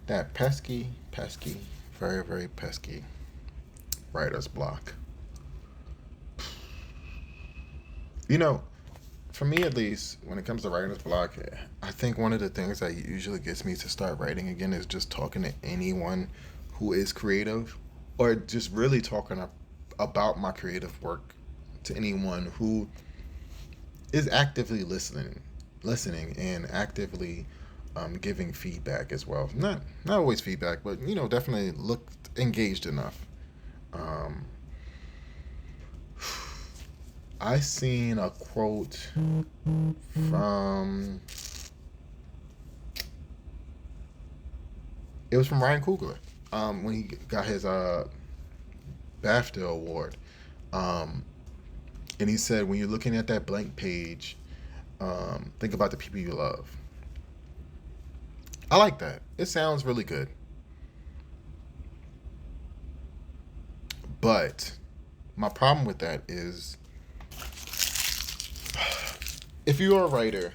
That pesky, very, very pesky writer's block. You know, for me at least, when it comes to writer's block, I think one of the things that usually gets me to start writing again is just talking to anyone who is creative, or just really talking about my creative work to anyone who is actively listening and actively giving feedback as well. Not always feedback, but definitely look engaged enough. Um, I seen a quote from it was from Ryan Coogler when he got his BAFTA award, um, and he said, when you're looking at that blank page, think about the people you love. I like that. It sounds really good, but my problem with that is, if you are a writer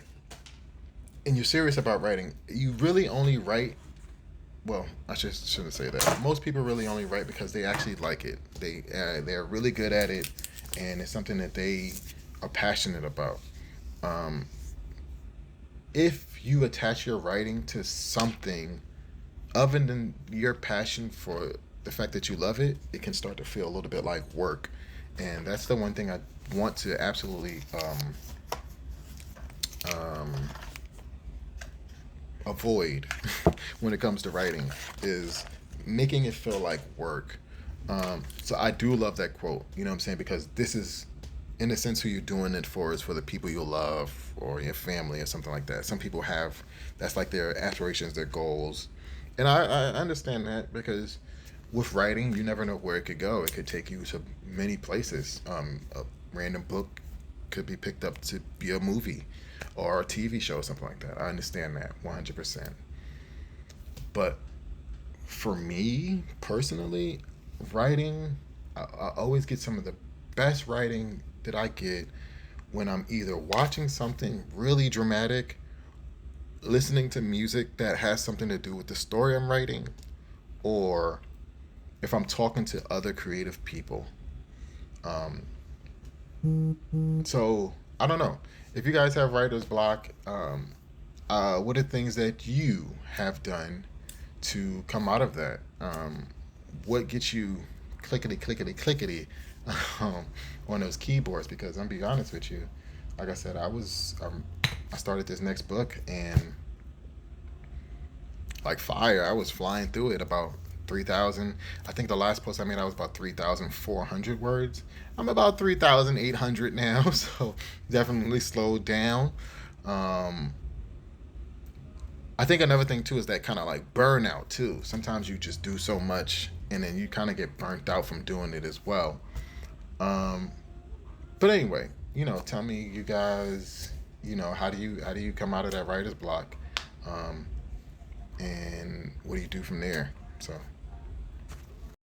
and you're serious about writing, you really only write. Well, I shouldn't say that. Most people really only write because they actually like it. They're really good at it, and it's something that they are passionate about. Um, if you attach your writing to something other than your passion for the fact that you love it, it can start to feel a little bit like work, and that's the one thing I want to absolutely um, avoid when it comes to writing is making it feel like work. So I do love that quote. You know what I'm saying? Because this is, in a sense, who you're doing it for is for the people you love or your family or something like that. Some people have that's like their aspirations, their goals, and I understand that because with writing, you never know where it could go. It could take you to many places. A random book could be picked up to be a movie or a TV show or something like that. I understand that 100%. But for me personally, writing, I always get some of the best writing that I get when I'm either watching something really dramatic, listening to music that has something to do with the story I'm writing, or if I'm talking to other creative people. Um, so I don't know if you guys have writer's block. What are things that you have done to come out of that? What gets you clickety clickety clickety um, on those keyboards? Because I'm be honest with you, like I said, I started this next book and like fire, I was flying through it about 3,000. I think the last post I made I was about 3,400 words. I'm about 3,800 now, so definitely slowed down. Um, I think another thing too is that kind of like burnout too. Sometimes you just do so much and then you kind of get burnt out from doing it as well. Um, but anyway, tell me you guys, how do you come out of that writer's block, um, and what do you do from there? So